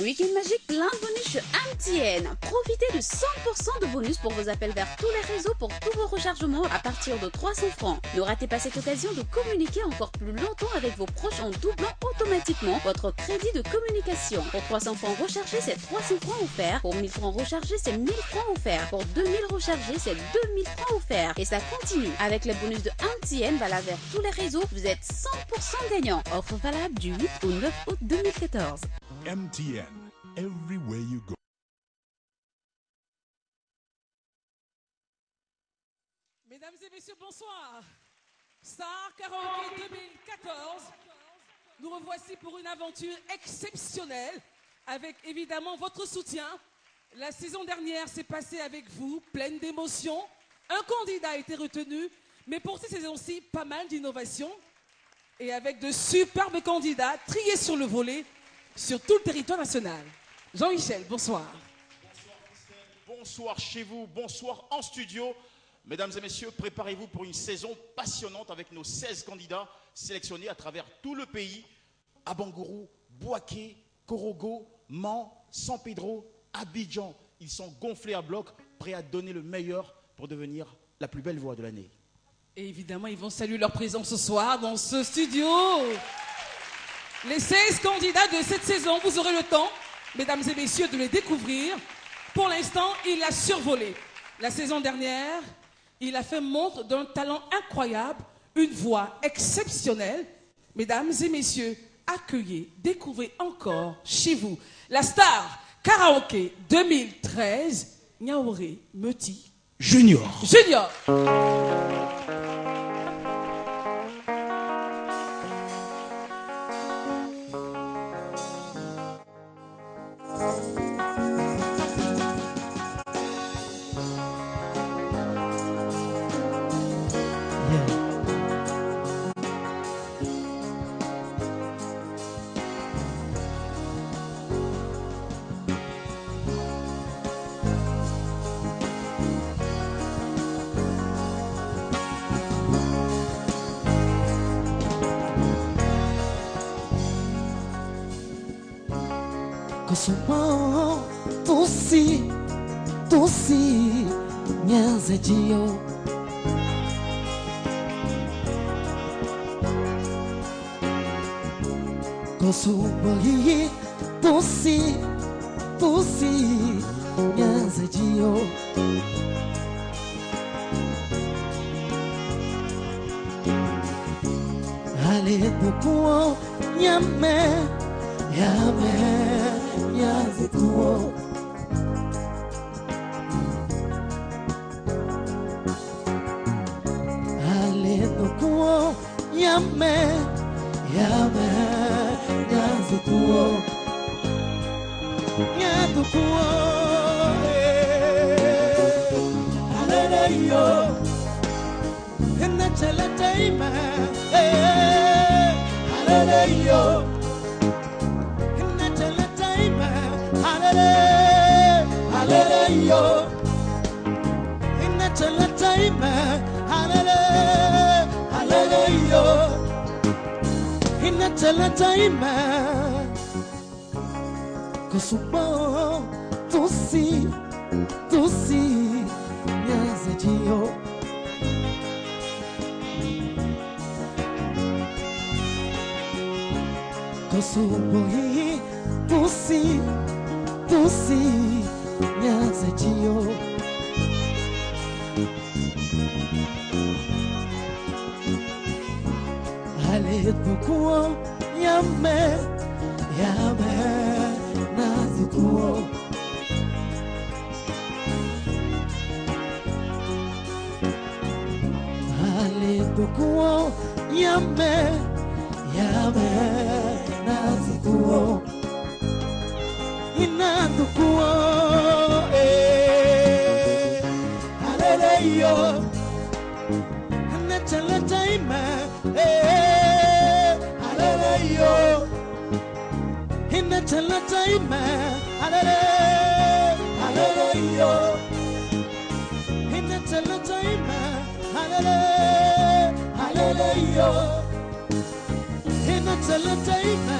Week-end magique plein de bonus chez MTN. Profitez de 100% de bonus pour vos appels vers tous les réseaux pour tous vos rechargements à partir de 300 francs. Ne ratez pas cette occasion de communiquer encore plus longtemps avec vos proches en doublant automatiquement votre crédit de communication. Pour 300 francs rechargés, c'est 300 francs offerts. Pour 1000 francs rechargés, c'est 1000 francs offerts. Pour 2000 rechargés, c'est 2000 francs offerts. Et ça continue. Avec les bonus de MTN valable vers tous les réseaux, vous êtes 100% gagnant. Offre valable du 8 au 9 août 2014. MTN, everywhere you go. Mesdames et messieurs, bonsoir. Star Karaoke 2014. Nous revoici pour une aventure exceptionnelle avec évidemment votre soutien. La saison dernière s'est passée avec vous, pleine d'émotions. Un candidat a été retenu, mais pour cette saison-ci, pas mal d'innovations. Et avec de superbes candidats triés sur le volet sur tout le territoire national. Jean-Michel, bonsoir. Bonsoir Christelle, bonsoir chez vous, bonsoir en studio. Mesdames et messieurs, préparez-vous pour une saison passionnante avec nos 16 candidats sélectionnés à travers tout le pays. À Bangourou, Bouaké, Korogo, Mans, San Pedro, Abidjan. Ils sont gonflés à bloc, prêts à donner le meilleur pour devenir la plus belle voix de l'année. Et évidemment, ils vont saluer leur présence ce soir dans ce studio. Les 16 candidats de cette saison, vous aurez le temps, mesdames et messieurs, de les découvrir. Pour l'instant, il a survolé. La saison dernière, il a fait montre d'un talent incroyable, une voix exceptionnelle. Mesdames et messieurs, accueillez, découvrez encore chez vous la Star Karaoke 2013, Niaouré Meuti Junior. Junior. Kosumo tosi nyanze jio Kosumo yi tosi nyanze jio Ale bukuo nyame Yaze kuo Ale kuo Yaze kuo Ale yo Hena chala taima Ale yo Hallelujah, in the time, hallelujah, in the time, Kosumo, tosi, yazio, Kosumo, tosi, yazio. Ale tukuo yame nazikuo Ale tukuo yame nazikuo Inadukuo Hallelujah Anachala taima Hallelujah Inachala taima Hallelujah Inachala taima Hallelujah Inachala taima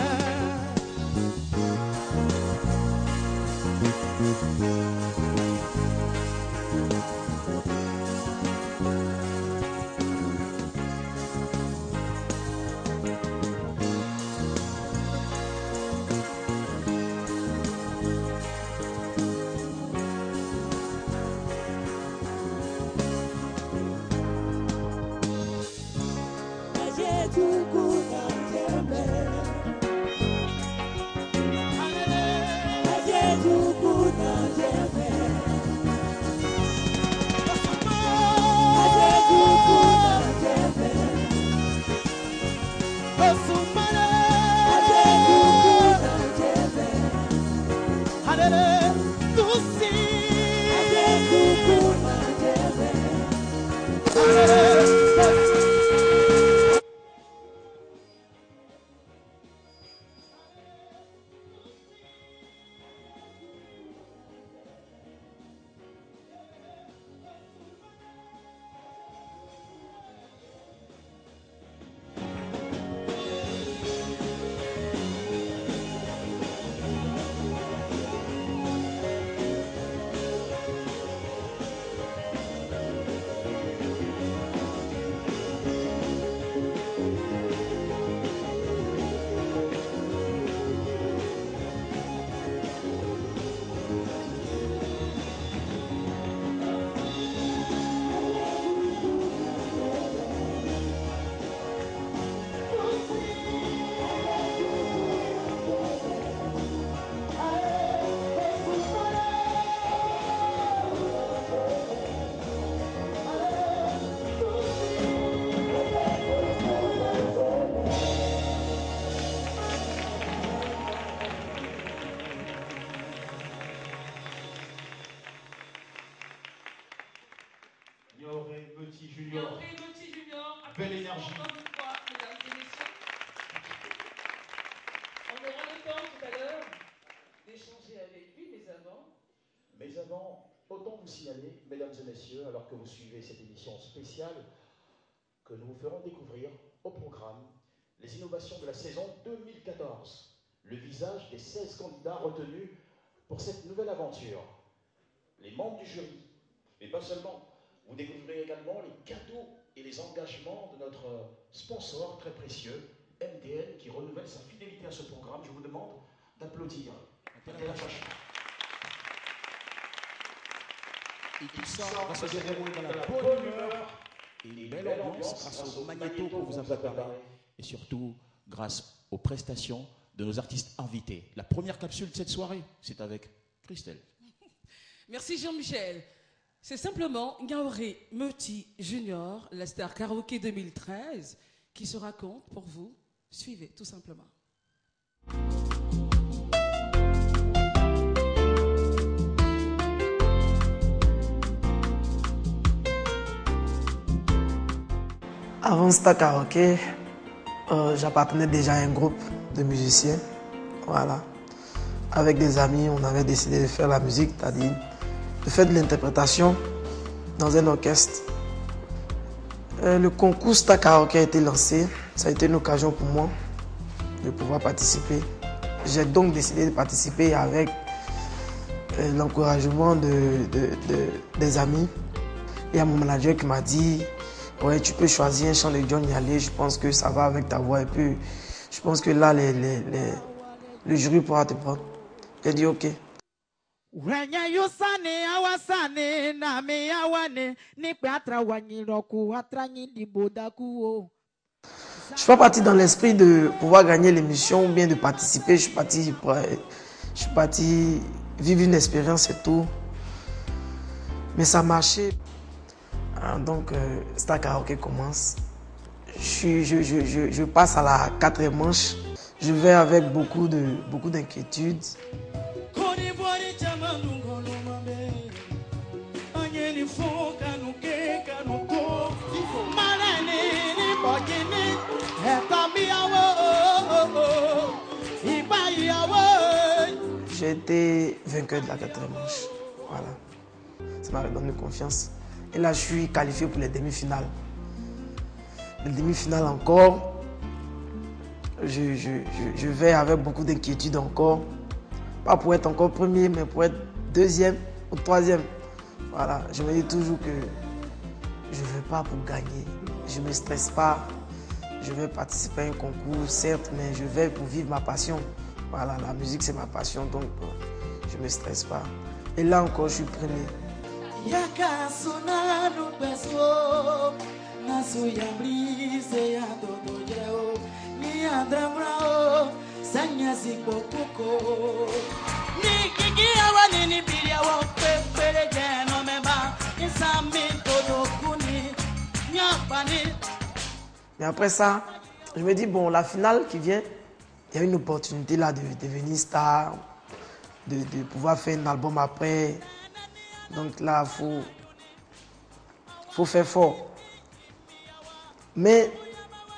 maintenant, autant vous signaler, mesdames et messieurs, alors que vous suivez cette émission spéciale, que nous vous ferons découvrir au programme les innovations de la saison 2014, le visage des 16 candidats retenus pour cette nouvelle aventure, les membres du jury, mais pas seulement. Vous découvrirez également les cadeaux et les engagements de notre sponsor très précieux, MTN, qui renouvelle sa fidélité à ce programme. Je vous demande d'applaudir. Et tout ça va se dérouler dans la bonne humeur et une belle ambiance grâce au magnéto que vous avez préparé. Et surtout, grâce aux prestations de nos artistes invités. La première capsule de cette soirée, c'est avec Christelle. Merci Jean-Michel. C'est simplement Ngaoré Meuti Junior, la star karaoké 2013, qui se raconte pour vous. Suivez, tout simplement. Avant Star Karaoké, j'appartenais déjà à un groupe de musiciens. Voilà. Avec des amis, on avait décidé de faire la musique, c'est-à-dire de faire de l'interprétation dans un orchestre. Le concours Star Karaoké a été lancé. Ça a été une occasion pour moi de pouvoir participer. J'ai donc décidé de participer avec l'encouragement des amis. Il y a mon manager qui m'a dit: ouais, tu peux choisir un chant de John Yali, je pense que ça va avec ta voix. Et puis, je pense que là, le jury pourra te prendre. J'ai dit ok. Je ne suis pas parti dans l'esprit de pouvoir gagner l'émission ou bien de participer. Je suis parti vivre une expérience et tout. Mais ça marchait. Donc, Star Karaoké commence. Je passe à la 4e manche. Je vais avec beaucoup d'inquiétudes. J'ai été vainqueur de la 4e manche. Voilà. Ça m'a donné confiance. Et là, je suis qualifié pour les demi-finales. Les demi-finales encore, je vais avec beaucoup d'inquiétude encore. Pas pour être encore premier, mais pour être 2e ou 3e. Voilà, je me dis toujours que je ne vais pas pour gagner. Je ne me stresse pas. Je vais participer à un concours, certes, mais je vais pour vivre ma passion. Voilà, la musique, c'est ma passion, donc je ne me stresse pas. Et là encore, je suis premier. Mais après ça, je me dis, bon, la finale qui vient, il y a une opportunité là de devenir star, de pouvoir faire un album après. Donc là, il faut faire fort. Mais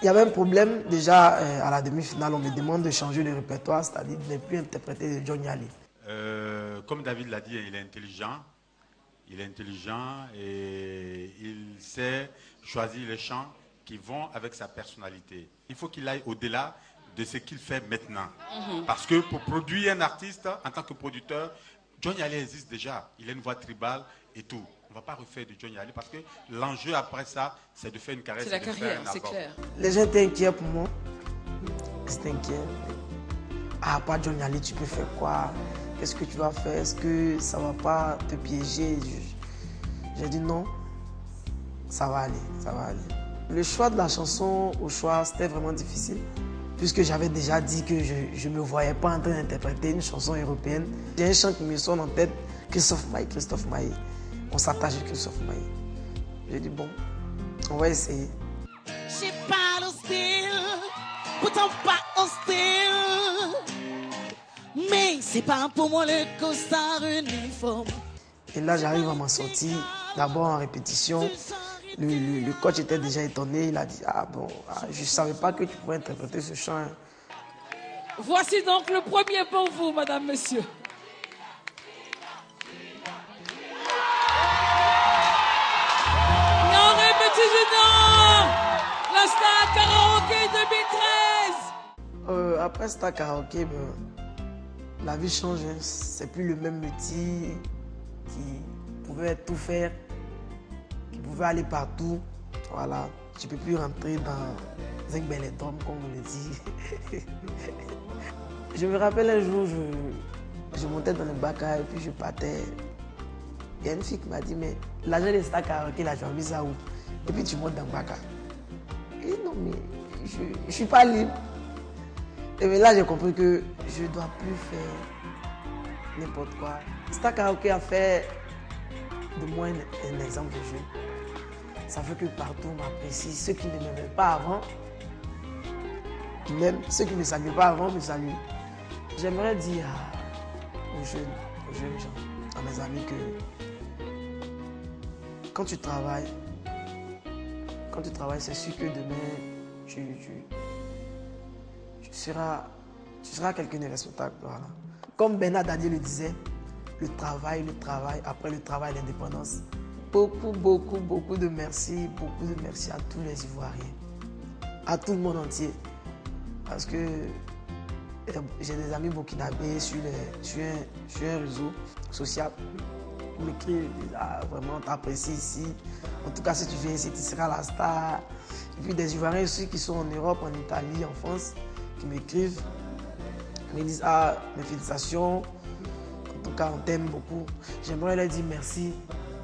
il y avait un problème. Déjà, à la demi-finale, on me demande de changer de répertoire, c'est-à-dire de ne plus interpréter de John Yali. Comme David l'a dit, il est intelligent. Il est intelligent et il sait choisir les chants qui vont avec sa personnalité. Il faut qu'il aille au-delà de ce qu'il fait maintenant. Parce que pour produire un artiste, en tant que producteur, John Yali existe déjà. Il a une voix tribale et tout. On ne va pas refaire de John Yali parce que l'enjeu après ça, c'est de faire une carrière. C'est la carrière, c'est clair. Les gens étaient inquiets pour moi. Ils étaient inquiets. Ah, pas John Yali, tu peux faire quoi? Qu'est-ce que tu vas faire? Est-ce que ça ne va pas te piéger? J'ai dit non, ça va aller, ça va aller. Le choix de la chanson au choix, c'était vraiment difficile. Puisque j'avais déjà dit que je ne me voyais pas en train d'interpréter une chanson européenne. J'ai un chant qui me sonne en tête, Christophe Maé. On s'attache à Christophe Maé. J'ai dit bon, on va essayer. Je parle hostile, pourtant pas hostile. Mais c'est pas pour moi le costard uniforme. Et là, j'arrive à m'en sortir. D'abord en répétition. Le coach était déjà étonné. Il a dit, ah bon, je ne savais pas que tu pouvais interpréter ce chant. Voici donc le premier pour vous, madame, monsieur. Star Karaoké 2013. Après Star Karaoké, la vie change. Hein. C'est plus le même métier qui pouvait tout faire, qui pouvait aller partout. Voilà. Tu ne peux plus rentrer dans un bel étome, comme on le dit. Je me rappelle un jour, je montais dans le Baka et puis je partais. Il y a une fille qui m'a dit, mais l'argent des Star Karaoké, là, tu as mis ça où? Et puis tu montes dans le Baka. Et non, mais je ne suis pas libre. Et bien là, j'ai compris que je ne dois plus faire n'importe quoi. Star Karaoké a fait de moi un exemple de jeu. Ça fait que partout on m'apprécie. Ceux qui ne m'aimaient pas avant, même ceux qui ne me saluaient pas avant, me saluent. J'aimerais dire aux jeunes gens, à mes amis que quand tu travailles, c'est sûr que demain, tu seras quelqu'un de respectable. Voilà. Comme Bernard Daniel le disait, le travail, après le travail, l'indépendance. Beaucoup de merci à tous les Ivoiriens, à tout le monde entier. Parce que j'ai des amis burkinabés sur un réseau social. Ils m'écrivent, vraiment, on t'apprécie ici. En tout cas, si tu viens ici, tu seras la star. Et puis des Ivoiriens aussi qui sont en Europe, en Italie, en France, qui m'écrivent, me disent, mes félicitations. En tout cas, on t'aime beaucoup. J'aimerais leur dire merci.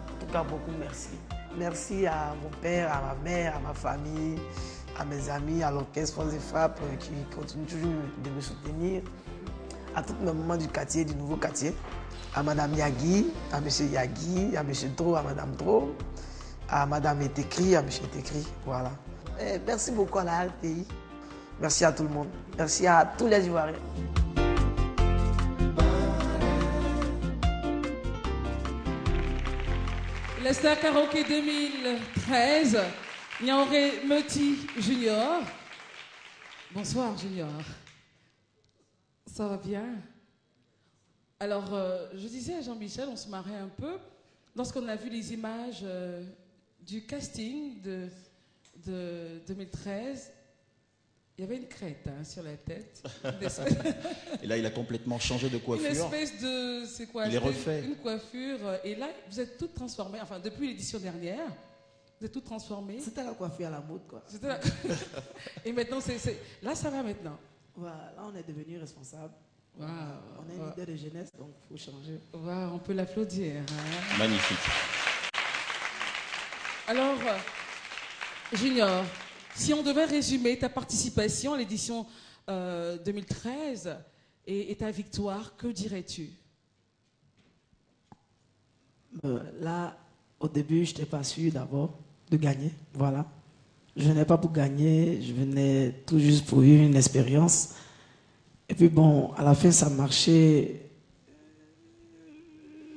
En tout cas, beaucoup merci. Merci à mon père, à ma mère, à ma famille, à mes amis, à l'orchestre France et Frappe qui continuent toujours de me soutenir, à toutes mes mamans du quartier, du nouveau quartier, à Madame Yagui, à Monsieur Yagui, à Monsieur Dro, à Madame Dro, à Madame Etekri, à Monsieur Etekri, voilà. Et merci beaucoup à la RTI. Merci à tout le monde. Merci à tous les Ivoiriens. Le Star Karaoké 2013, Nyanré Meuti Junior. Bonsoir Junior. Ça va bien? Alors, je disais à Jean-Michel, on se marrait un peu, lorsqu'on a vu les images du casting de 2013, il y avait une crête sur la tête. Et là, il a complètement changé de coiffure. Une espèce de... C'est quoi? Il est refait. Une coiffure. Et là, vous êtes toutes transformées. Enfin, depuis l'édition dernière, vous êtes toutes transformées. C'était la coiffure à la mode, quoi. Et maintenant, là, ça va maintenant. Voilà, là, on est devenu responsable. Wow. On est une idée de jeunesse, donc il faut changer. Wow, on peut l'applaudir. Hein? Magnifique. Alors, Junior, si on devait résumer ta participation à l'édition 2013 et ta victoire, que dirais-tu? Là, au début, je n'étais pas sûr d'abord de gagner. Voilà. Je venais pas pour gagner, je venais tout juste pour vivre une expérience. Et puis bon, à la fin, ça marchait.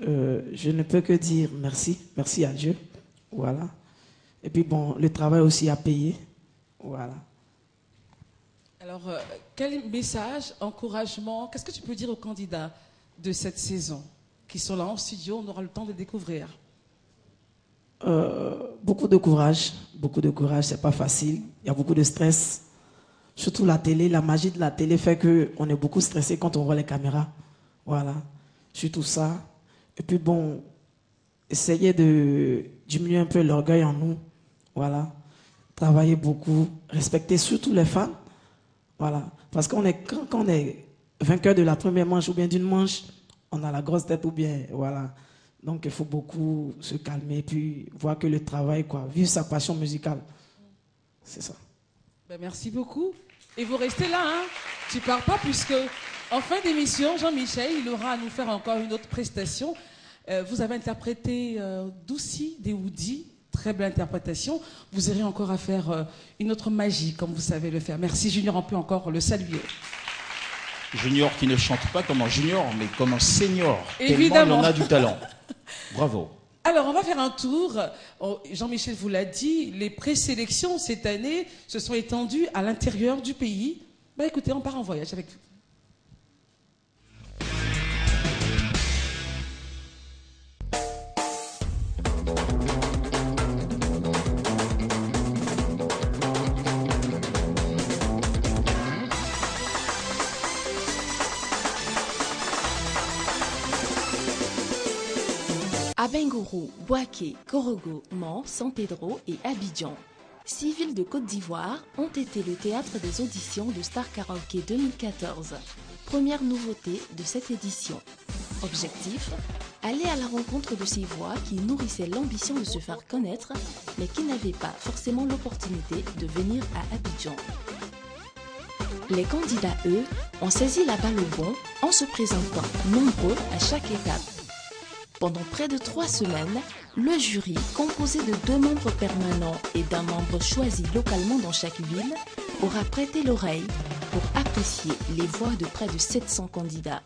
Je ne peux que dire merci. Merci à Dieu. Voilà. Et puis bon, le travail aussi a payé. Voilà. Alors, quel message, encouragement, qu'est-ce que tu peux dire aux candidats de cette saison qui sont là en studio? On aura le temps de découvrir. Beaucoup de courage, c'est pas facile. Il y a beaucoup de stress. Surtout la télé, la magie de la télé fait qu'on est beaucoup stressé quand on voit les caméras. Voilà, surtout ça. Et puis bon, essayer de diminuer un peu l'orgueil en nous. Voilà, travailler beaucoup, respecter surtout les fans. Voilà, parce qu'on est, quand on est vainqueur de la première manche ou bien d'une manche, on a la grosse tête ou bien, voilà. Donc il faut beaucoup se calmer et puis voir que le travail, quoi, vivre sa passion musicale. C'est ça. Ben, merci beaucoup. Et vous restez là, hein? Tu pars pas puisque en fin d'émission, Jean-Michel, il aura à nous faire encore une autre prestation. Vous avez interprété Doussi des Woody, très belle interprétation. Vous aurez encore à faire une autre magie, comme vous savez le faire. Merci Junior, on peut encore le saluer. Junior qui ne chante pas comme un junior, mais comme un senior. Évidemment. Tellement il en a du talent. Bravo. Alors, on va faire un tour. Jean-Michel vous l'a dit, les présélections cette année se sont étendues à l'intérieur du pays. Ben, écoutez, on part en voyage avec vous. Abengourou, Bouaké, Korogo, Mans, San Pedro et Abidjan. 6 villes de Côte d'Ivoire ont été le théâtre des auditions de Star Karaoké 2014. Première nouveauté de cette édition. Objectif, aller à la rencontre de ces voix qui nourrissaient l'ambition de se faire connaître, mais qui n'avaient pas forcément l'opportunité de venir à Abidjan. Les candidats, eux, ont saisi la balle au bon en se présentant nombreux à chaque étape. Pendant près de 3 semaines, le jury, composé de 2 membres permanents et d'un membre choisi localement dans chaque ville, aura prêté l'oreille pour apprécier les voix de près de 700 candidats.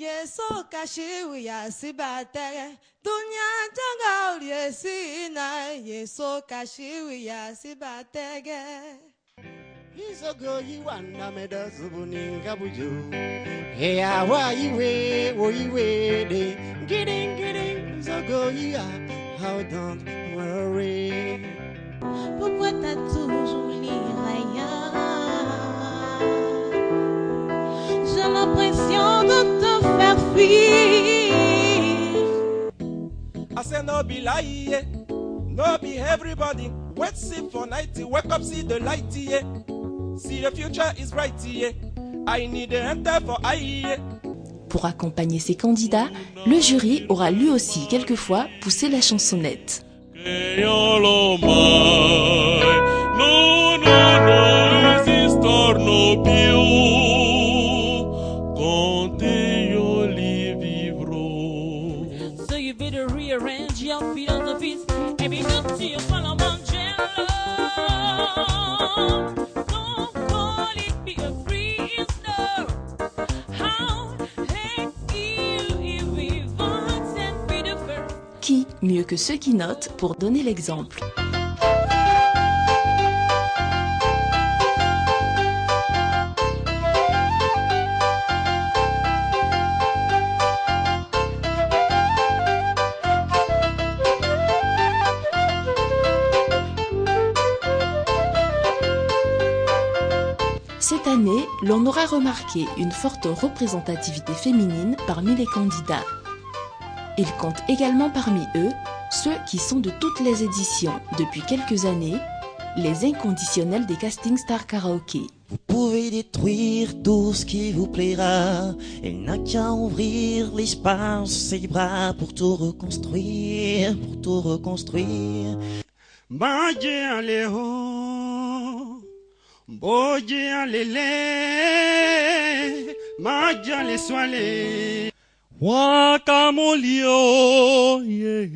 Yeso kashi ya sibatere dunya janga uliesi na Yeso kashi ya sibatere Izogo yiwanda meda zubuninga bujo Heya wa iwe wo iwe de Gidding Izogo ya how don't worry Pourquoi t'as toujours l'iraya J'ai l'impression de te faire fuir I say no be lie, no be everybody. Wait, sleep for night, wake up, see the light, yeah. See the future is bright, yeah. I need to enter for I. Pour accompagner ces candidats, le jury aura lui aussi quelquefois poussé la chansonnette. So you better rearrange your philosophies and be good to your fellow Mangello. Don't call it be a freezer. How let you vivant and be the first. Qui mieux que ceux qui notent pour donner l'exemple? Cette année, l'on aura remarqué une forte représentativité féminine parmi les candidats. Il compte également parmi eux ceux qui sont de toutes les éditions depuis quelques années, les inconditionnels des castings Star Karaoké. Vous pouvez détruire tout ce qui vous plaira. Il n'a qu'à ouvrir l'espace, ses bras pour tout reconstruire, pour tout reconstruire. Boje alele, maja le swale, wakamolio, yeah.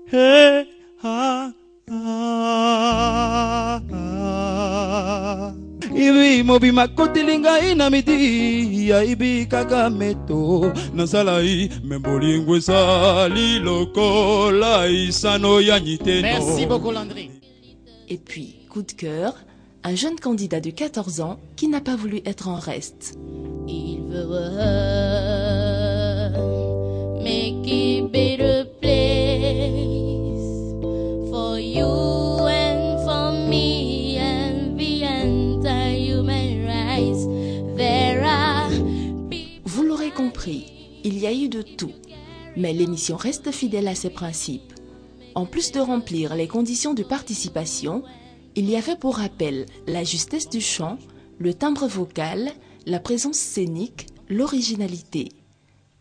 Hey, ah, ah, ah. Ibi mobi makotilinga inamidi ya ibi kagameto nasalai membolingwe sali lokola isano yanyiteno. Merci beaucoup Landry. Et puis, coup de cœur, un jeune candidat de 14 ans qui n'a pas voulu être en reste. Il veut make it better place for you and for me and the entire human race. There are Vous l'aurez compris, il y a eu de tout, mais l'émission reste fidèle à ses principes. En plus de remplir les conditions de participation, il y avait pour rappel la justesse du chant, le timbre vocal, la présence scénique, l'originalité.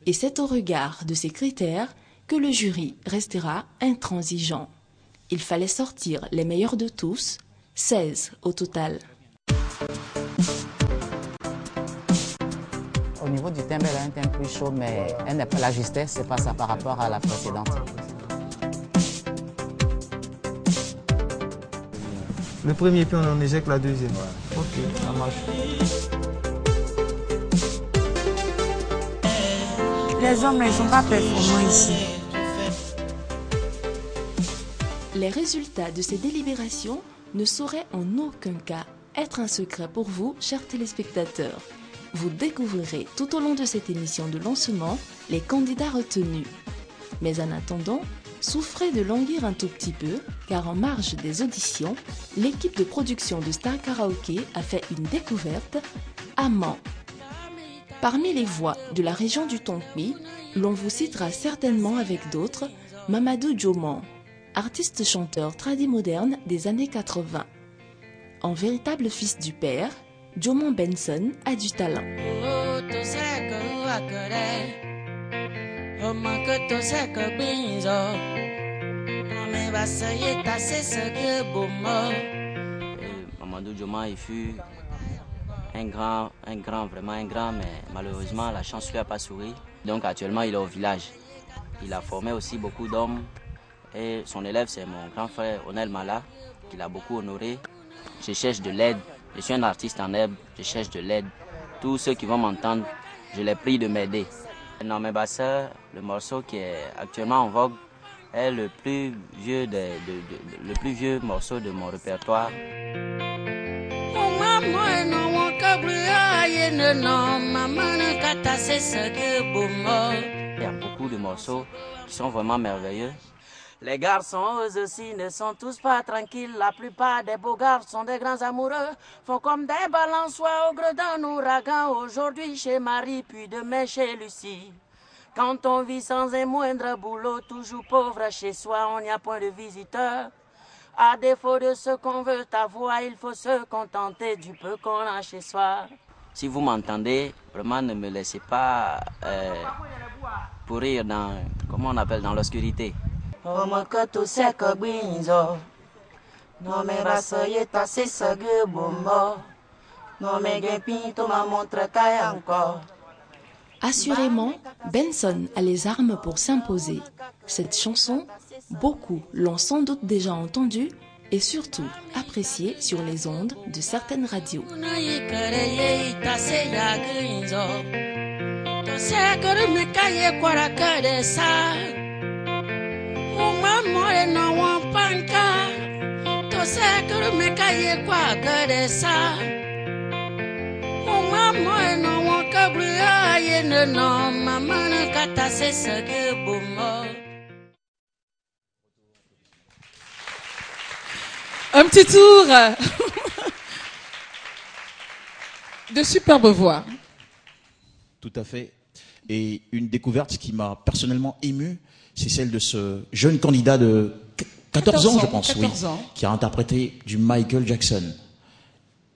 Et c'est au regard de ces critères que le jury restera intransigeant. Il fallait sortir les meilleurs de tous, 16 au total. Au niveau du timbre, elle a un timbre plus chaud, mais elle n'a pas la justesse, c'est pas ça par rapport à la précédente. Le premier, puis on éjecte la deuxième. Ok, ça marche. Les hommes, ils ne sont pas performants ici. Les résultats de ces délibérations ne sauraient en aucun cas être un secret pour vous, chers téléspectateurs. Vous découvrirez tout au long de cette émission de lancement les candidats retenus. Mais en attendant, souffrez de languir un tout petit peu, car en marge des auditions, l'équipe de production de Star Karaoké a fait une découverte, Amant. Parmi les voix de la région du Tonkmi, l'on vous citera certainement avec d'autres Mamadou Djoman, artiste chanteur tradi-moderne des années 80. En véritable fils du père, Djoman Benson a du talent. Mamadou Djoman, il fut vraiment un grand, mais malheureusement la chance lui a pas souri. Donc actuellement il est au village. Il a formé aussi beaucoup d'hommes et son élève c'est mon grand frère Onel Mala, qu'il a beaucoup honoré. Je cherche de l'aide, je suis un artiste en herbe, je cherche de l'aide. Tous ceux qui vont m'entendre, je les prie de m'aider. Non mais Basseur, le morceau qui est actuellement en vogue, est le plus vieux morceau de mon répertoire. Il y a beaucoup de morceaux qui sont vraiment merveilleux. Les garçons, eux aussi, ne sont tous pas tranquilles. La plupart des beaux garçons, des grands amoureux, font comme des balançoires au gré d'un ouragan. Aujourd'hui chez Marie, puis demain chez Lucie. Quand on vit sans un moindre boulot, toujours pauvre chez soi, on n'y a point de visiteurs. À défaut de ce qu'on veut avoir, il faut se contenter du peu qu'on a chez soi. Si vous m'entendez, vraiment ne me laissez pas pourrir dans, comment on appelle, dans l'obscurité. Assurément, Benson a les armes pour s'imposer. Cette chanson, beaucoup l'ont sans doute déjà entendue et surtout appréciée sur les ondes de certaines radios. Un petit tour de superbes voix. Tout à fait. Et une découverte qui m'a personnellement ému, c'est celle de ce jeune candidat de 14 ans, je pense, 14 ans. qui a interprété du Michael Jackson.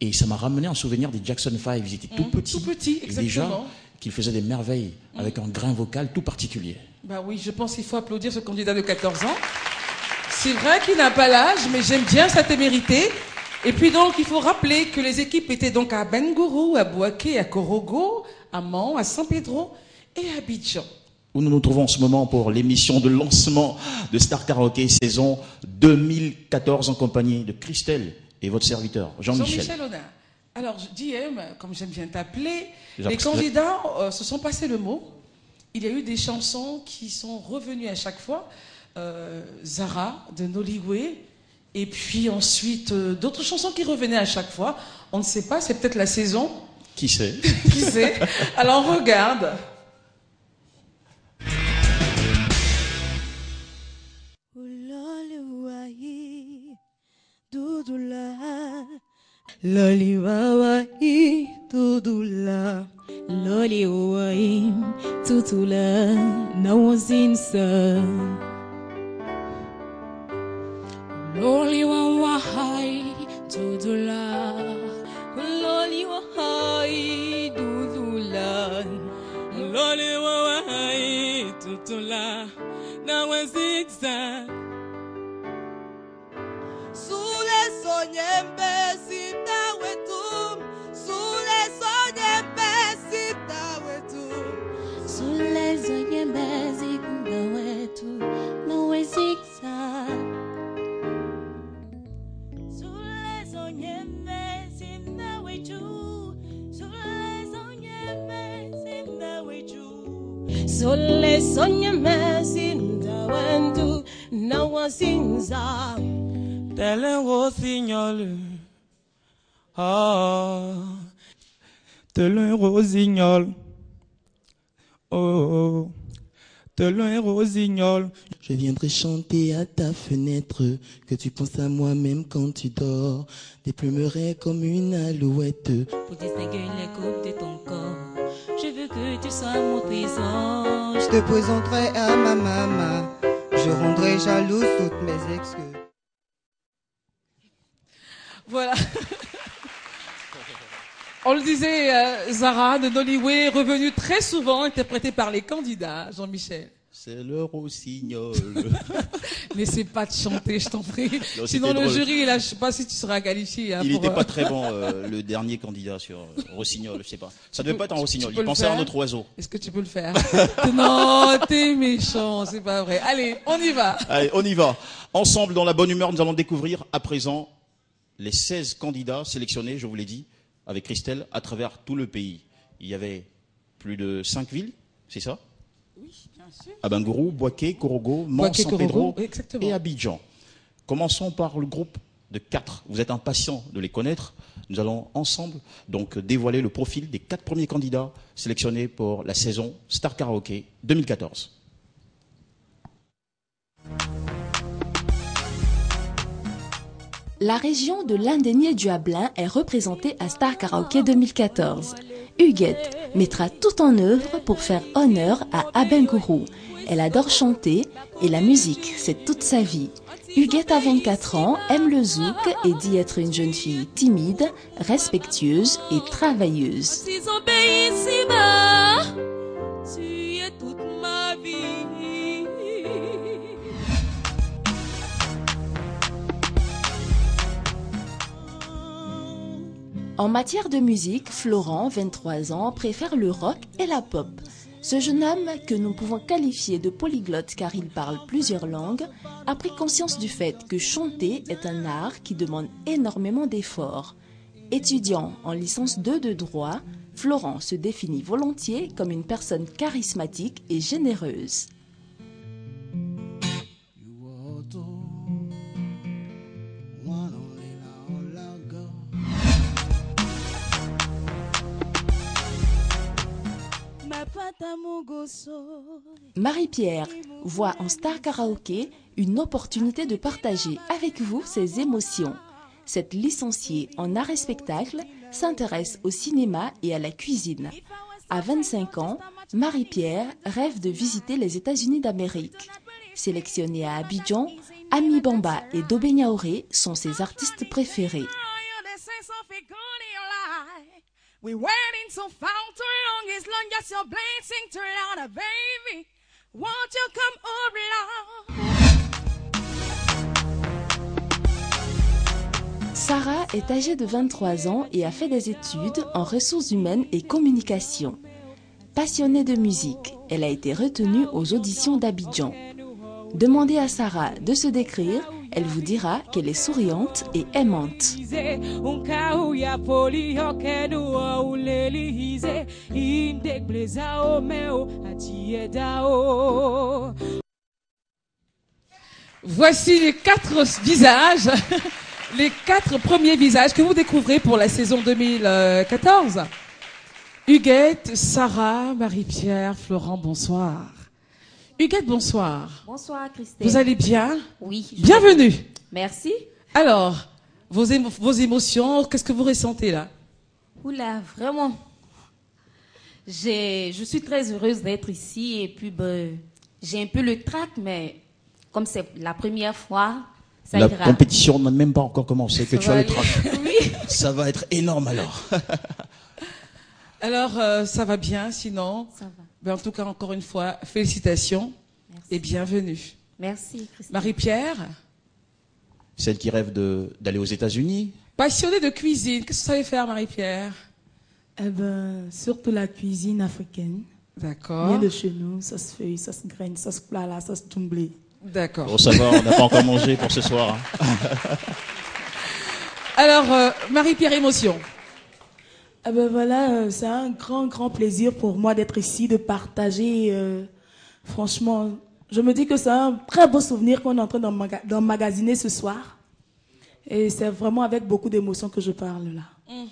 Et ça m'a ramené un souvenir des Jackson 5. Ils étaient tout petits. Tout petits, et exactement. déjà, qu'ils faisaient des merveilles avec un grain vocal tout particulier. Bah oui, je pense qu'il faut applaudir ce candidat de 14 ans. C'est vrai qu'il n'a pas l'âge, mais j'aime bien sa témérité. Et puis donc, il faut rappeler que les équipes étaient donc à Bengourou, à Bouaké, à Korogo, à Mans, à San Pedro et à Abidjan. Où nous nous trouvons en ce moment pour l'émission de lancement de Star Karaoké saison 2014 en compagnie de Christelle et votre serviteur Jean-Michel. Jean-Michel Audin. Alors, JM, comme j'aime bien t'appeler, les candidats se sont passés le mot. Il y a eu des chansons qui sont revenues à chaque fois. Zara de Nollywood. Et puis ensuite, d'autres chansons qui revenaient à chaque fois. On ne sait pas, c'est peut-être la saison. Qui sait? Qui sait? Alors, on regarde. Loli wawai tudula Loli wawai tutula Nawazinsa Loli wawai tudula Loli wawai tudula Loli wawai tutula Nawazinsa Sule sonyembe sita wetu Sule sonyembe sita wetu Sule sonyembe sita wetu Nawe zigza Sule sonyembe sita wetu Sule sonyembe sita wetu Sule sonyembe sita wetu Nawe zigza Tel un rossignol. Oh. Telon Rosignol. Oh, Telon Rosignol. Je viendrai chanter à ta fenêtre, que tu penses à moi même quand tu dors. Déplumerai comme une alouette. Pour distinguer les coupes de ton corps, je veux que tu sois mon trésor. Je te présenterai à ma maman. Je rendrai jalouse toutes mes ex. Voilà. On le disait, Zara de Nollywood est revenue très souvent, interprétée par les candidats, Jean-Michel. C'est le rossignol. N'essaie pas de chanter, je t'en prie. Non, Sinon, c'était le drôle. jury, là, je sais pas si tu seras qualifié. Hein, Il pour, n'était pas très bon, le dernier candidat sur rossignol, je sais pas. Ça devait pas être un rossignol, il pensait à un autre oiseau. Est-ce que tu peux le faire? Non, t'es méchant, c'est pas vrai. Allez, on y va. Allez, on y va. Ensemble, dans la bonne humeur, nous allons découvrir à présent les 16 candidats sélectionnés, je vous l'ai dit, avec Christelle, à travers tout le pays. Il y avait plus de 5 villes, c'est ça? Oui, bien sûr. Abangourou, Boaké, Korogo, Mans, Boaké, San Pedro Korogo, exactement. et Abidjan. Commençons par le groupe de 4. Vous êtes impatients de les connaître. Nous allons ensemble donc dévoiler le profil des 4 premiers candidats sélectionnés pour la saison Star Karaoké 2014. La région de l'Indénié-du-Hablin est représentée à Star Karaoké 2014. Huguette mettra tout en œuvre pour faire honneur à Abangourou. Elle adore chanter et la musique, c'est toute sa vie. Huguette a 24 ans, aime le zouk et dit être une jeune fille timide, respectueuse et travailleuse. Si son pays si bas, tu es toute ma vie. En matière de musique, Florent, 23 ans, préfère le rock et la pop. Ce jeune homme, que nous pouvons qualifier de polyglotte car il parle plusieurs langues, a pris conscience du fait que chanter est un art qui demande énormément d'efforts. Étudiant en licence 2 de droit, Florent se définit volontiers comme une personne charismatique et généreuse. Marie-Pierre voit en Star Karaoké une opportunité de partager avec vous ses émotions. Cette licenciée en arts et spectacles s'intéresse au cinéma et à la cuisine. À 25 ans, Marie-Pierre rêve de visiter les États-Unis d'Amérique. Sélectionnée à Abidjan, Ami Bamba et Dobé Niaouré sont ses artistes préférés. We waiting so far too long, as long as your blessing turn on a baby. Won't you come over, Lord? Sarah est âgée de 23 ans et a fait des études en ressources humaines et communication. Passionnée de musique, elle a été retenue aux auditions d'Abidjan. Demandez à Sarah de se décrire, elle vous dira qu'elle est souriante et aimante. Voici les 4 visages, les 4 premiers visages que vous découvrez pour la saison 2014. Huguette, Sarah, Marie-Pierre, Florent, bonsoir. Huguette, bonsoir. Bonsoir, Christelle. Vous allez bien? Oui. Bienvenue. Merci. Alors, vos émotions, qu'est-ce que vous ressentez là? Oula, vraiment. Je suis très heureuse d'être ici et puis j'ai un peu le trac, mais comme c'est la première fois, ça La ira. compétition n'a même pas encore commencé, que Ça tu va as le aller. trac. Oui. Ça va être énorme alors. Alors, ça va bien sinon? Ça va. Ben, en tout cas, encore une fois, félicitations. Merci. Et bienvenue. Merci, Christelle. Marie-Pierre, Celle qui rêve d'aller aux États-Unis. passionnée de cuisine, qu'est-ce que vous savez faire, Marie-Pierre? Eh ben, surtout la cuisine africaine. D'accord. Bien de chez nous, ça se feuille, ça se graine, ça se plala, ça se tumblé. D'accord. Bon, ça va, on n'a pas encore mangé pour ce soir. hein. Alors, Marie-Pierre, émotion. Eh ben voilà, c'est un grand plaisir pour moi d'être ici, de partager. Franchement, je me dis que c'est un très beau souvenir qu'on est en train d'emmagasiner ce soir. Et c'est vraiment avec beaucoup d'émotion que je parle là.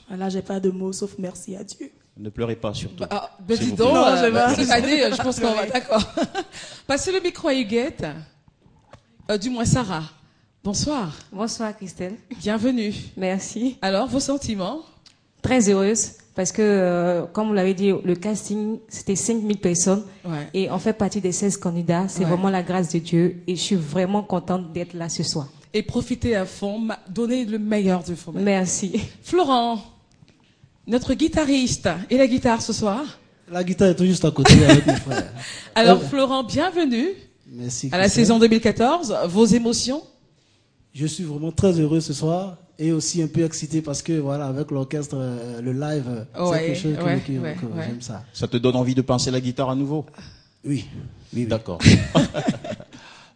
Voilà, j'ai pas de mots sauf merci à Dieu. Ne pleurez pas surtout. Dis S'il vous donc, plaît. cette année, je pense qu'on va, d'accord. Passez le micro à Huguette. Du moins Sarah. Bonsoir. Bonsoir Christelle. Bienvenue. Merci. Alors, vos sentiments? Très heureuse parce que, comme vous l'avez dit, le casting, c'était 5000 personnes. Ouais. Et on fait partie des 16 candidats. C'est Ouais. vraiment la grâce de Dieu. Et je suis vraiment contente d'être là ce soir. Et profitez à fond, donnez le meilleur de vous. Merci. Florent, notre guitariste. Et la guitare ce soir? La guitare est tout juste à côté avec mon frère. Alors, Florent, bienvenue. Merci. À la Christelle. saison 2014. Vos émotions? Je suis vraiment très heureux ce soir et aussi un peu excité parce que voilà, avec l'orchestre, le live, c'est quelque chose que j'aime ça. Ça te donne envie de pincer la guitare à nouveau? Oui. D'accord.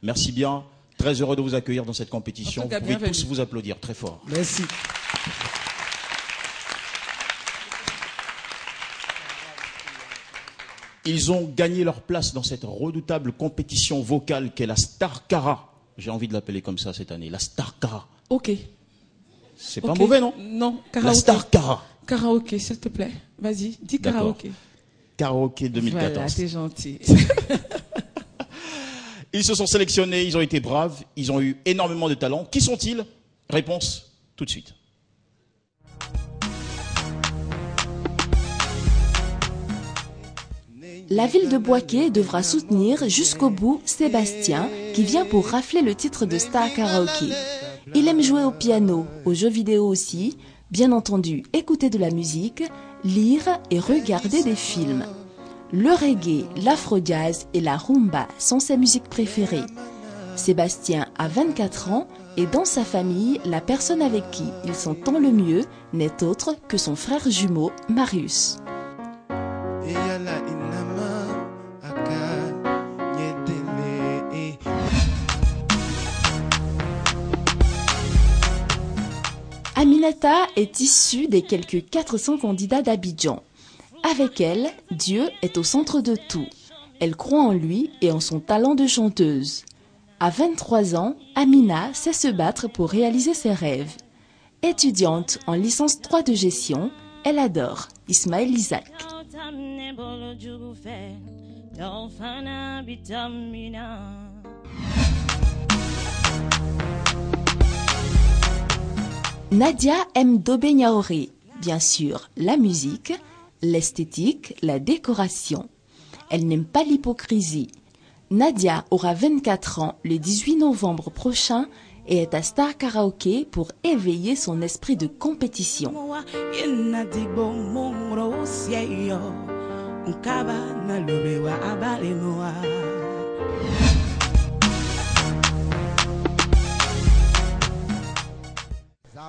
Merci bien. Très heureux de vous accueillir dans cette compétition. En tout cas, Vous pouvez bienvenue. tous vous applaudir très fort. Merci. Ils ont gagné leur place dans cette redoutable compétition vocale qu'est la Star Cara. J'ai envie de l'appeler comme ça cette année, la Star Cara. Ok. C'est pas Ok. mauvais, non? Non, La karaoké. Star Cara. Karaoké, s'il te plaît. Vas-y, dis D'accord. karaoké. Karaoké 2014. Voilà, t'es gentil. Ils se sont sélectionnés, ils ont été braves, ils ont eu énormément de talent. Qui sont-ils? Réponse tout de suite. La ville de Boaké devra soutenir jusqu'au bout Sébastien, qui vient pour rafler le titre de Star Karaoké. Il aime jouer au piano, aux jeux vidéo aussi, bien entendu écouter de la musique, lire et regarder des films. Le reggae, l'afro-jazz et la rumba sont ses musiques préférées. Sébastien a 24 ans et dans sa famille, la personne avec qui il s'entend le mieux n'est autre que son frère jumeau, Marius. Aminata est issue des quelques 400 candidats d'Abidjan. Avec elle, Dieu est au centre de tout. Elle croit en lui et en son talent de chanteuse. À 23 ans, Amina sait se battre pour réaliser ses rêves. Étudiante en licence 3 de gestion, elle adore Ismaël Isaac. Nadia aime Dobé Niaoré, bien sûr la musique, l'esthétique, la décoration. Elle n'aime pas l'hypocrisie. Nadia aura 24 ans le 18 novembre prochain et est à Star Karaoké pour éveiller son esprit de compétition.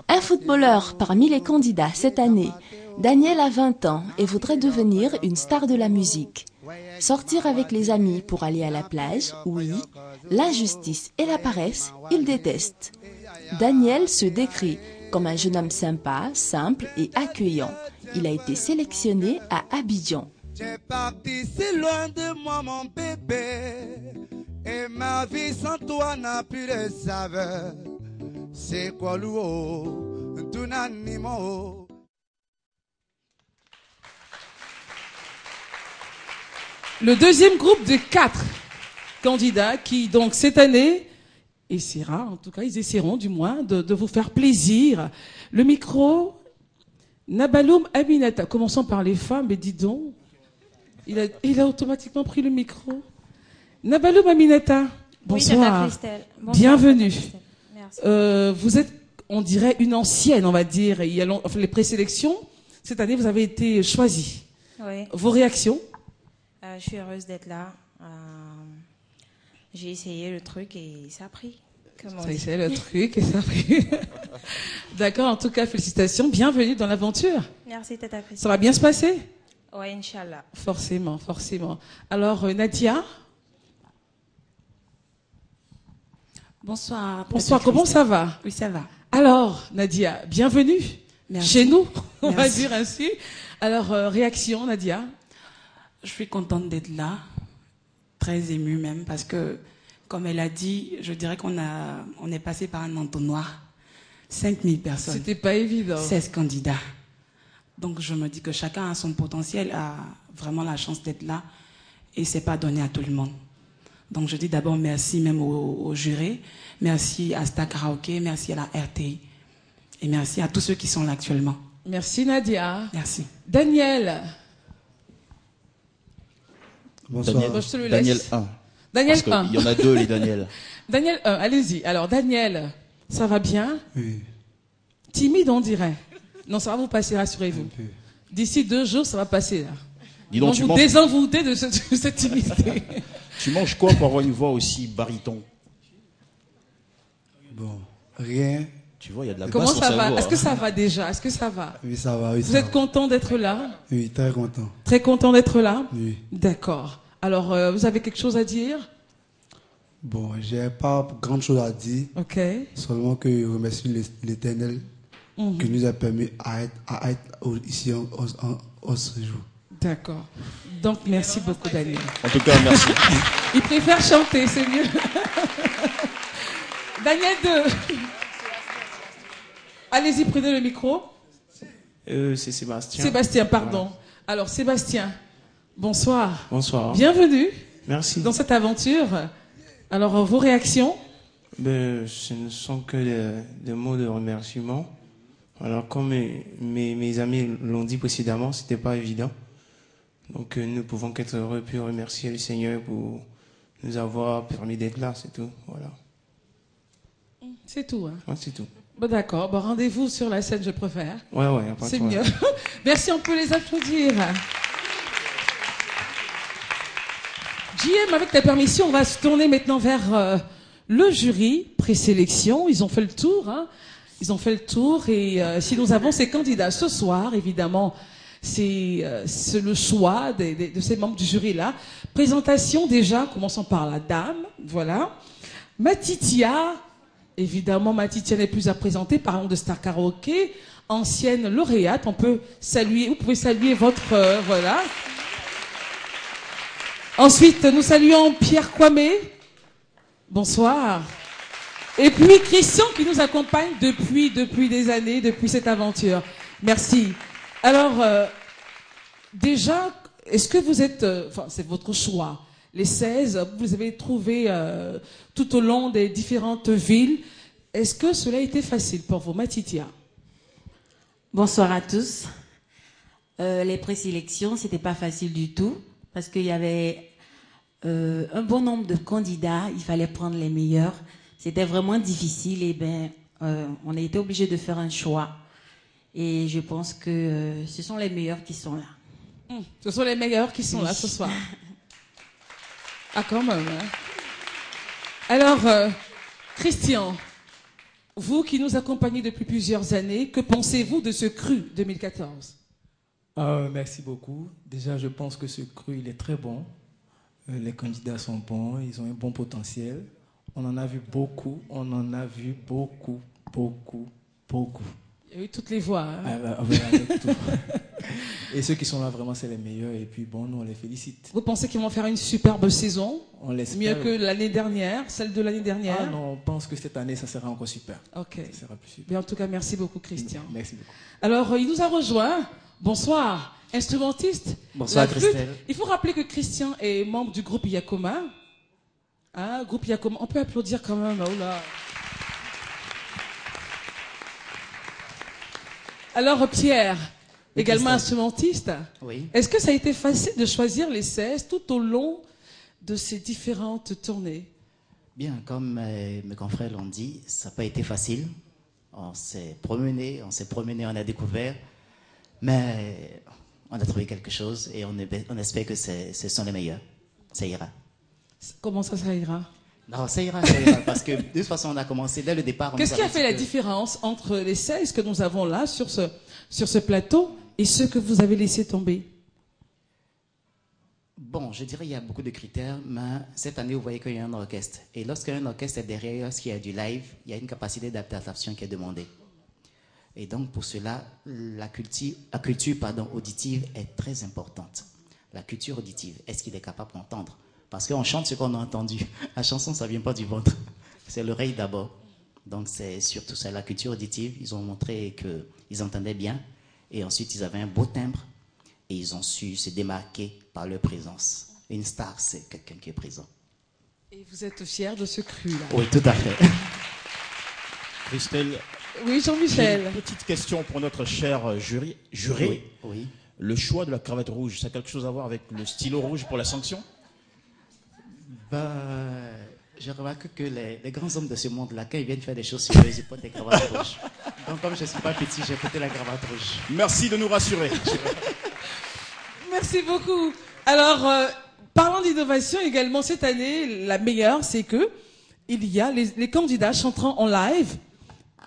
Un footballeur parmi les candidats cette année, Daniel a 20 ans et voudrait devenir une star de la musique. Sortir avec les amis pour aller à la plage, oui. L'injustice et la paresse, il déteste. Daniel se décrit comme un jeune homme sympa, simple et accueillant. Il a été sélectionné à Abidjan. J'ai parti si loin de moi mon bébé, et ma vie sans toi n'a plus de saveur. C'est quoi l'eau, tout n'animo. Le deuxième groupe de 4 candidats qui, donc, cette année, essaiera, en tout cas, ils essaieront du moins de vous faire plaisir. Le micro, Nabaloum Aminata. Commençons par les femmes, mais dis donc, il a automatiquement pris le micro. Nabaloum Aminata, bonsoir. Oui, Tata Christelle. Bonsoir, Bienvenue. Tata Christelle. Merci. Vous êtes, on dirait, une ancienne, on va dire. Il y a les présélections. Cette année, vous avez été choisie. Oui. Vos réactions? Je suis heureuse d'être là. J'ai essayé le truc et ça a pris. Ça a essayé le truc et ça a pris. D'accord, en tout cas, félicitations. Bienvenue dans l'aventure. Merci, Tata Christelle. Ça va bien se passer? Oui, Inch'Allah. Forcément, forcément. Alors, Nadia? Bonsoir. Bonsoir, comment ça va? Oui, ça va. Alors, Nadia, bienvenue Merci. chez nous, on va Merci. dire ainsi. Alors, réaction, Nadia? Je suis contente d'être là, très émue même, parce que, comme elle a dit, je dirais on est passé par un entonnoir. 5000 personnes. C'était pas évident. 16 candidats. Donc je me dis que chacun a son potentiel, a vraiment la chance d'être là et c'est pas donné à tout le monde. Donc je dis d'abord merci même au jury, merci à Star Karaoké, merci à la RTI et merci à tous ceux qui sont là actuellement. Merci Nadia. Merci. Daniel. Bonsoir. Bon, je te le laisse. Daniel 1. Daniel Parce 1. qu'il y en a deux, les Daniel. Daniel 1, allez-y. Alors Daniel, ça va bien? Oui. Timide, on dirait. Non, ça va vous passer, rassurez-vous. D'ici 2 jours, ça va passer là. Dis donc, vous désenvoûtez de cette timidité. Tu manges quoi pour avoir une voix aussi baryton? Bon, rien. Tu vois, il y a de la Comment basse ça dans sa va? voix, Est-ce que hein. ça va déjà? Est-ce que ça va? Oui, ça va. Oui, Vous ça êtes va. content d'être là? Oui, très content. Très content d'être là? Oui. D'accord. Alors, vous avez quelque chose à dire? Bon, j'ai pas grand chose à dire. Ok. Seulement que je remercie l'Éternel qui nous a permis à être ici en ce jour. D'accord. Donc, merci beaucoup, Daniel. En tout cas, merci. Il préfère chanter, c'est mieux. Daniel 2. Allez-y, prenez le micro. C'est Sébastien. Sébastien, pardon. Voilà. Alors, Sébastien, bonsoir. Bonsoir. Bienvenue. Merci. Dans cette aventure. Alors, vos réactions? Ce ne sont que des mots de remerciement. Alors, comme mes amis l'ont dit précédemment, c'était pas évident. Donc, nous pouvons qu'être heureux puis remercier le Seigneur pour nous avoir permis d'être là, c'est tout. Voilà. C'est tout, hein? Ouais, c'est tout. Bon, d'accord. Bon, rendez-vous sur la scène, je préfère. Ouais, pas de c'est problème. mieux. Merci, on peut les applaudir. JM, avec ta permission, on va se tourner maintenant vers le jury présélection. Ils ont fait le tour, hein. Ils ont fait le tour et si nous avons ces candidats ce soir, évidemment, c'est le choix de ces membres du jury-là. Présentation déjà, commençons par la dame, voilà. Matitia, évidemment, Matitia n'est plus à présenter, parlons de Star Karaoké, ancienne lauréate, on peut saluer, vous pouvez saluer votre, voilà. Ensuite, nous saluons Pierre Kwame. Bonsoir. Et puis Christian qui nous accompagne depuis des années, depuis cette aventure. Merci. Alors, déjà, est-ce que vous êtes, enfin, c'est votre choix, les 16, vous avez trouvé tout au long des différentes villes. Est-ce que cela a été facile pour vous, Matitia? Bonsoir à tous. Les présélections, c'était pas facile du tout parce qu'il y avait un bon nombre de candidats. Il fallait prendre les meilleurs. C'était vraiment difficile et on a été obligé de faire un choix. Et je pense que ce sont les meilleurs qui sont là. Ce sont les meilleurs qui sont là ce soir. Ah, quand même. Hein. Alors, Christian, vous qui nous accompagnez depuis plusieurs années, que pensez-vous de ce cru 2014? Merci beaucoup. Déjà, je pense que ce cru, il est très bon. Les candidats sont bons, ils ont un bon potentiel. On en a vu beaucoup, beaucoup. Il y a eu toutes les voix. Hein. Avec tout. Et ceux qui sont là, vraiment, c'est les meilleurs. Et puis, bon, nous, on les félicite. Vous pensez qu'ils vont faire une superbe saison? On l'espère. Mieux que l'année dernière, celle de l'année dernière? Ah non, on pense que cette année, ça sera encore super. Ok. Ça sera plus super. Bien, en tout cas, merci beaucoup, Christian. Merci beaucoup. Alors, il nous a rejoint. Bonsoir, instrumentiste. Bonsoir, Christelle. Il faut rappeler que Christian est membre du groupe Yakoma. Hein, groupe Yakoma. On peut applaudir quand même. Oh là. Alors, Pierre, également instrumentiste. Oui. Est-ce que ça a été facile de choisir les 16 tout au long de ces différentes tournées? Bien, comme mes confrères l'ont dit, ça n'a pas été facile. On s'est promené, on a découvert, mais on a trouvé quelque chose et on espère que ce sont les meilleurs. Ça ira. Comment ça ira? Non, ça ira, parce que de toute façon, on a commencé dès le départ. Qu'est-ce qui a fait la différence entre les 16 que nous avons là sur ce plateau et ceux que vous avez laissés tomber? Bon, je dirais qu'il y a beaucoup de critères, mais cette année, vous voyez qu'il y a un orchestre. Et lorsqu'un orchestre est derrière, lorsqu'il y a du live, il y a une capacité d'adaptation qui est demandée. Et donc, pour cela, la culture auditive est très importante. La culture auditive, est-ce qu'il est capable d'entendre? Parce qu'on chante ce qu'on a entendu. La chanson, ça ne vient pas du ventre. C'est l'oreille d'abord. Donc, c'est surtout ça, la culture auditive. Ils ont montré qu'ils entendaient bien. Et ensuite, ils avaient un beau timbre et ils ont su se démarquer par leur présence. Une star, c'est quelqu'un qui est présent. Et vous êtes fiers de ce cru-là? Oui, tout à fait. Christelle. Oui, Jean-Michel. Une petite question pour notre cher juré. Oui, oui. Le choix de la cravate rouge, ça a quelque chose à voir avec le stylo rouge pour la sanction? Je remarque que les grands hommes de ce monde-là, quand ils viennent faire des choses sérieuses, ils portent des cravates rouges. Donc, comme je ne suis pas petit, j'ai porté la cravate rouge. Merci de nous rassurer. Merci beaucoup. Alors, parlant d'innovation également, cette année, la meilleure, c'est que il y a les candidats chanteront en live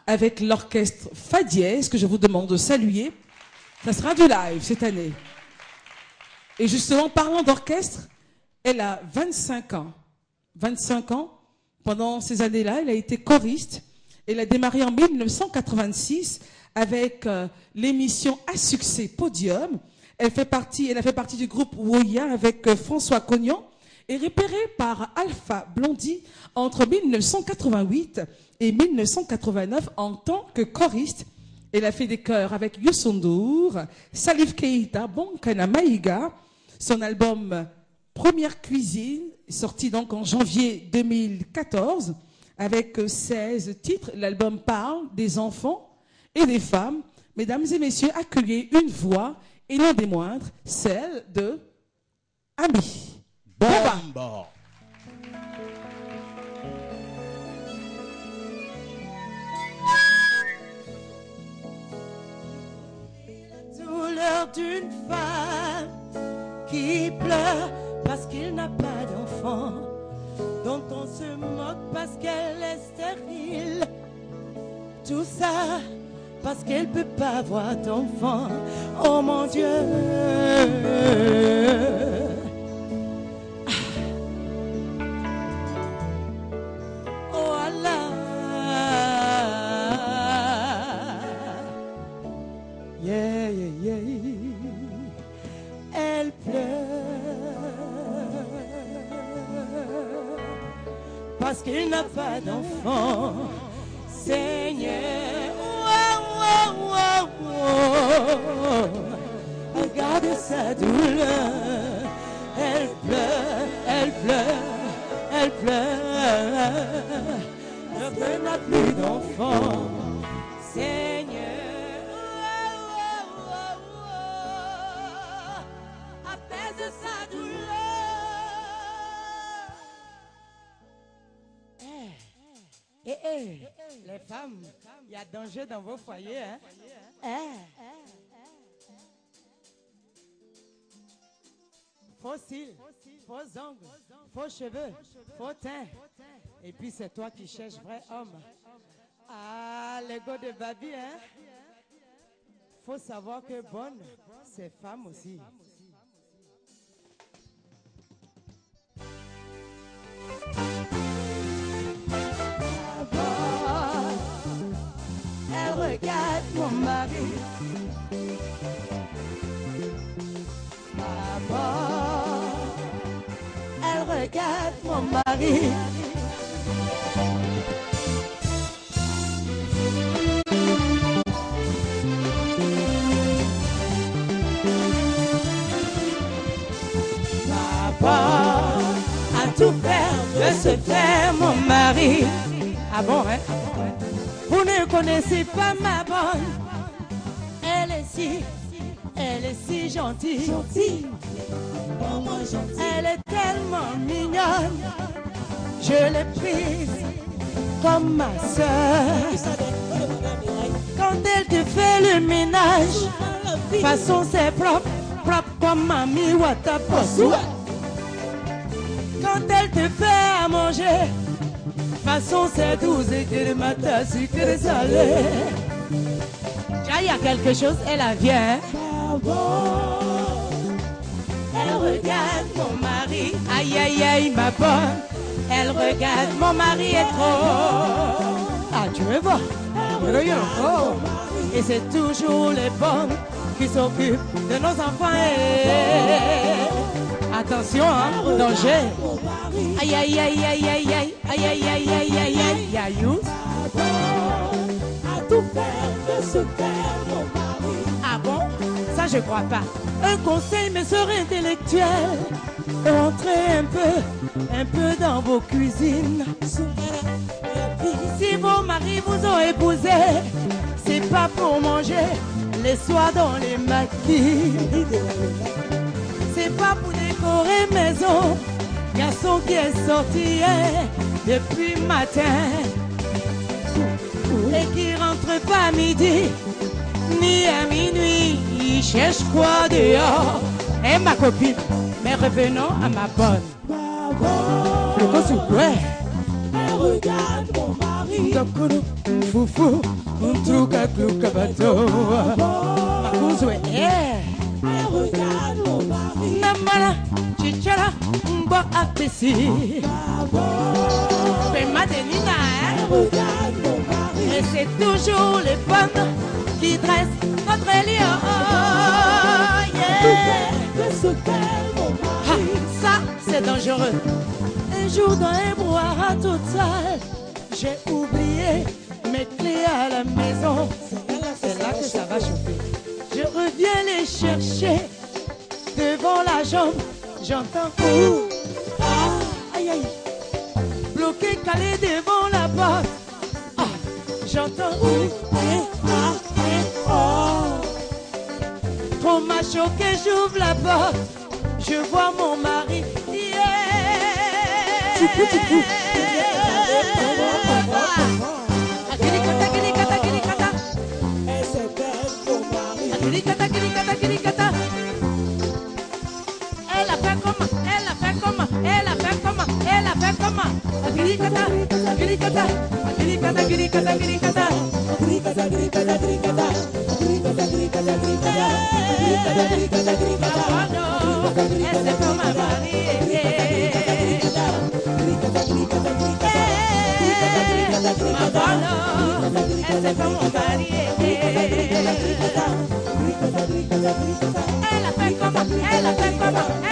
avec l'orchestre Fa dièse, que je vous demande de saluer. Ça sera du live cette année. Et justement, parlant d'orchestre, elle a 25 ans. 25 ans. Pendant ces années-là, elle a été choriste. Elle a démarré en 1986 avec l'émission à succès Podium. Elle a fait partie du groupe Woya avec François Cognon et repérée par Alpha Blondy entre 1988 et 1989 en tant que choriste. Elle a fait des chœurs avec Youssou N'Dour, Salif Keita, Bonkana Maïga. Son album Première Cuisine, sorti donc en janvier 2014, avec 16 titres. L'album parle des enfants et des femmes. Mesdames et messieurs, accueillez une voix, et non des moindres, celle de Ami Bomba. Douleur d'une femme qui pleure parce qu'il n'a pas d'enfant, dont on se moque parce qu'elle est stérile. Tout ça parce qu'elle peut pas avoir d'enfant. Oh mon Dieu. Oh Allah. Yeah, yeah, yeah. Elle pleure parce qu'il n'a pas d'enfant. Seigneur, oh, oh, oh, oh. Regarde sa douleur. Elle pleure, elle pleure, elle pleure. Elle n'a plus d'enfant. Seigneur, oh, oh, oh, oh. Apaise sa douleur. Les femmes, il y a danger dans vos foyers, hein? Faux cils, faux ongles, faux cheveux, faux teint. Et puis c'est toi qui cherches vrai homme. Ah, l'ego de Babi, hein? Faut savoir que bonne, c'est femme aussi. Elle regarde mon mari. Maman, elle regarde mon mari. Papa a tout fait de se faire mon mari. Ah bon, hein? Vous ne connaissez pas ma bonne. Elle est si gentille. Elle est tellement mignonne. Je l'ai prise comme ma soeur. Quand elle te fait le ménage, façon c'est propre, propre comme mamie Wataposu. Quand elle te fait à manger, façon c'est douce et que le matin sucré salé. Il y a quelque chose, elle a vient. Elle regarde mon mari, aïe aïe aïe ma bonne. Elle regarde mon mari est trop. Ah tu me vois, et c'est toujours les bonnes qui s'occupent de nos enfants. Attention, hein, danger. Aïe aïe aïe aïe aïe aïe aïe aïe aïe aïe aïe aïe aïe. À tout faire de se faire mon mari. Ah bon? Ça, je crois pas. Un conseil, mes sœurs intellectuelles, entrez un peu dans vos cuisines. Si vos maris vous ont épousé, c'est pas pour manger les soirs dans les maquis. C'est pas pour décorer maison. Garçon qui est sorti hier depuis matin et qui rentre pas à midi ni à minuit. Il cherche quoi dehors? Et ma copine, mais revenons à ma bonne. Le cosoué. Regarde mon mari. Foufou, un truc à clouca bateau. Ma cosoué. Regarde mon mari. Namara, chichara, mbo apesi. Fais ma denina, regarde mon mari. Et c'est toujours les bonnes qui dressent notre lion. Ça, c'est dangereux. Un jour dans un brouhaha total, j'ai oublié mes clés à la maison. C'est là que ça va chauffer. Je reviens les chercher devant la jambe. J'entends aïe aïe, bloqué, calé devant la porte. J'entends trop m'a choqué, j'ouvre la porte. Je vois mon mari. Elle a fait comment? Elle a fait comment? Elle a fait comment? Elle a fait comment? Agirikata, agirikata, agirikata, agirikata, agirikata, agirikata, agirikata, agirikata, agirikata, agirikata, agirikata, agirikata, agirikata. Elle s'est comme un mari. Elle s'est comme mon mari. Elle a fait comment? Elle a fait comment?